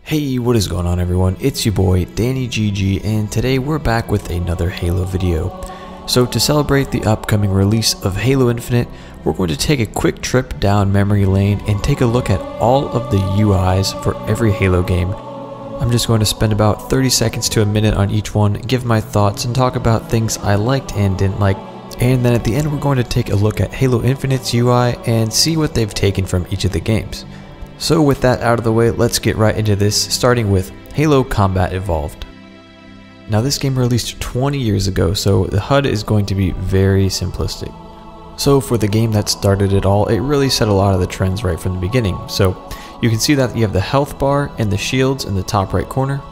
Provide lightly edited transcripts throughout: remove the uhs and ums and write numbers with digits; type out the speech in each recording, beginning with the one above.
Hey, what is going on everyone? It's your boy Danny GG, and today we're back with another Halo video. So to celebrate the upcoming release of Halo Infinite, we're going to take a quick trip down memory lane and take a look at all of the UIs for every Halo game. I'm just going to spend about 30 seconds to a minute on each one, give my thoughts and talk about things I liked and didn't like. And then at the end we're going to take a look at Halo Infinite's UI and see what they've taken from each of the games. So with that out of the way, let's get right into this, starting with Halo Combat Evolved. Now this game released 20 years ago, so the HUD is going to be very simplistic. So for the game that started it all, it really set a lot of the trends right from the beginning. So you can see that you have the health bar and the shields in the top right corner.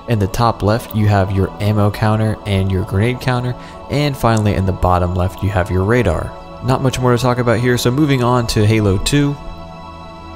In the top left you have your ammo counter and your grenade counter, and finally in the bottom left you have your radar. Not much more to talk about here, so moving on to Halo 2.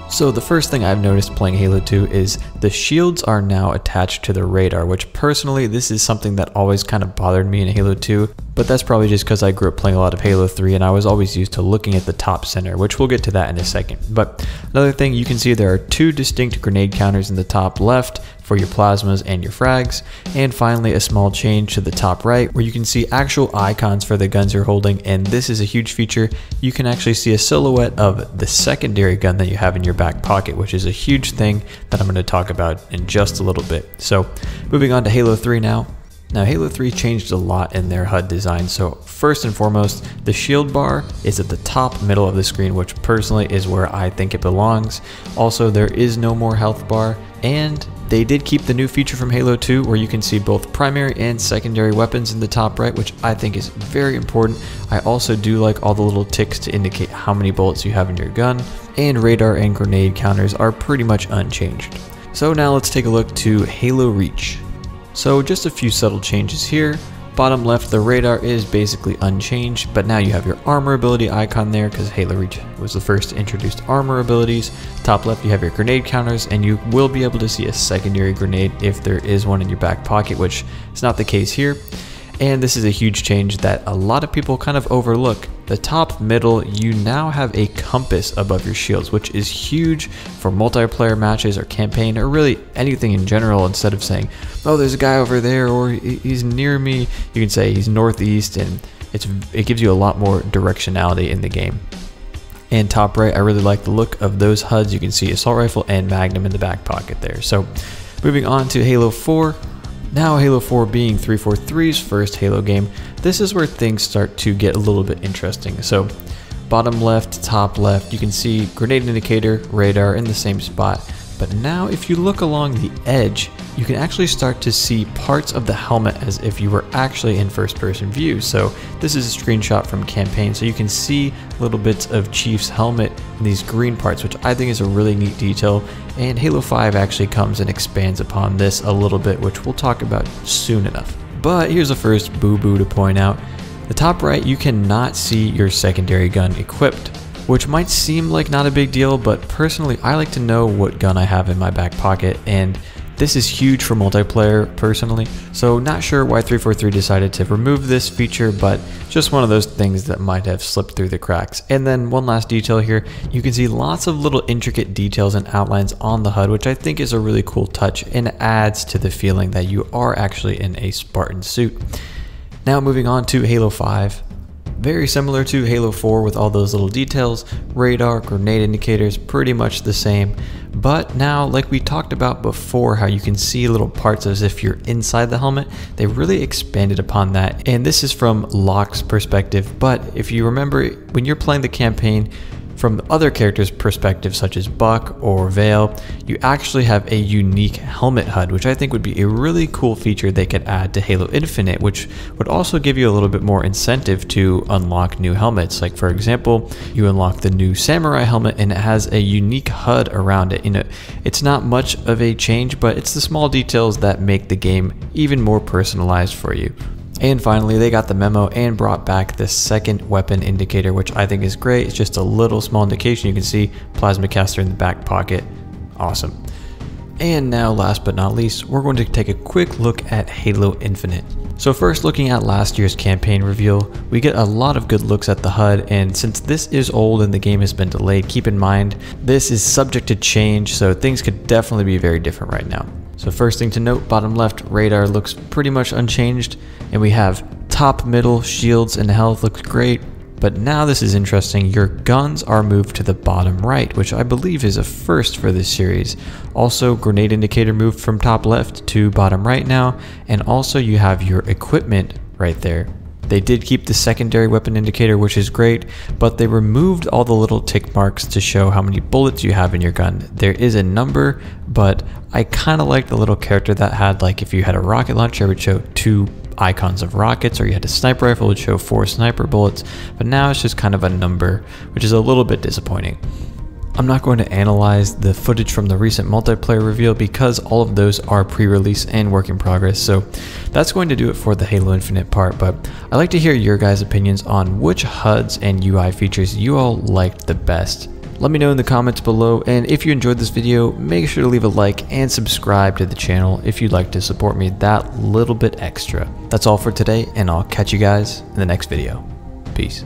So the first thing I've noticed playing Halo 2 is the shields are now attached to the radar, which personally this is something that always kind of bothered me in Halo 2, but that's probably just because I grew up playing a lot of Halo 3 and I was always used to looking at the top center, which we'll get to that in a second. But another thing, you can see there are two distinct grenade counters in the top left for your plasmas and your frags, and finally a small change to the top right where you can see actual icons for the guns you're holding, and this is a huge feature. You can actually see a silhouette of the secondary gun that you have in your back pocket, which is a huge thing that I'm going to talk about in just a little bit. So moving on to Halo 3 now. Now Halo 3 changed a lot in their HUD design. So first and foremost, the shield bar is at the top middle of the screen, which personally is where I think it belongs. Also, there is no more health bar, and they did keep the new feature from Halo 2 where you can see both primary and secondary weapons in the top right, which I think is very important. I also do like all the little ticks to indicate how many bullets you have in your gun, and radar and grenade counters are pretty much unchanged. So now let's take a look to Halo Reach. So just a few subtle changes here. Bottom left, the radar is basically unchanged, but now you have your armor ability icon there because Halo Reach was the first to introduce armor abilities. Top left, you have your grenade counters, and you will be able to see a secondary grenade if there is one in your back pocket, which is not the case here. And this is a huge change that a lot of people kind of overlook. The top middle, you now have a compass above your shields, which is huge for multiplayer matches or campaign or really anything in general. Instead of saying, oh, there's a guy over there or he's near me, you can say he's northeast, and it gives you a lot more directionality in the game. And top right, I really like the look of those HUDs. You can see assault rifle and magnum in the back pocket there. So moving on to Halo 4. Now Halo 4 being 343's first Halo game, this is where things start to get a little bit interesting. So bottom left, top left, you can see grenade indicator, radar in the same spot. But now if you look along the edge, you can actually start to see parts of the helmet as if you were actually in first person view. So this is a screenshot from campaign, so you can see little bits of Chief's helmet and these green parts, which I think is a really neat detail. And Halo 5 actually comes and expands upon this a little bit, which we'll talk about soon enough. But here's the first boo-boo to point out. The top right, you cannot see your secondary gun equipped, which might seem like not a big deal, but personally I like to know what gun I have in my back pocket, and this is huge for multiplayer personally. So not sure why 343 decided to remove this feature, but just one of those things that might have slipped through the cracks. And then one last detail here, you can see lots of little intricate details and outlines on the HUD, which I think is a really cool touch and adds to the feeling that you are actually in a Spartan suit. Now moving on to Halo 5. Very similar to Halo 4 with all those little details, radar, grenade indicators, pretty much the same. But now, like we talked about before, how you can see little parts as if you're inside the helmet, they really expanded upon that. And this is from Locke's perspective, but if you remember, when you're playing the campaign, from other characters' perspectives such as Buck or Vale, you actually have a unique helmet HUD, which I think would be a really cool feature they could add to Halo Infinite, which would also give you a little bit more incentive to unlock new helmets. Like for example, you unlock the new Samurai helmet and it has a unique HUD around it. You know, it's not much of a change, but it's the small details that make the game even more personalized for you. And finally, they got the memo and brought back the second weapon indicator, which I think is great. It's just a little small indication. You can see plasma caster in the back pocket. Awesome. And now last but not least, we're going to take a quick look at Halo Infinite. So first, looking at last year's campaign reveal, we get a lot of good looks at the HUD, and since this is old and the game has been delayed, keep in mind this is subject to change, so things could definitely be very different right now. So first thing to note, bottom left radar looks pretty much unchanged, and we have top, middle, shields, and health looks great. But now this is interesting, your guns are moved to the bottom right, which I believe is a first for this series. Also, grenade indicator moved from top left to bottom right now, and also you have your equipment right there. They did keep the secondary weapon indicator, which is great, but they removed all the little tick marks to show how many bullets you have in your gun. There is a number, but I kind of like the little character that had, like if you had a rocket launcher, it would show 2 icons of rockets, or you had a sniper rifle, it would show 4 sniper bullets, but now it's just kind of a number, which is a little bit disappointing. I'm not going to analyze the footage from the recent multiplayer reveal because all of those are pre-release and work in progress, so that's going to do it for the Halo Infinite part, but I'd like to hear your guys' opinions on which HUDs and UI features you all liked the best. Let me know in the comments below, and if you enjoyed this video, make sure to leave a like and subscribe to the channel if you'd like to support me that little bit extra. That's all for today, and I'll catch you guys in the next video. Peace.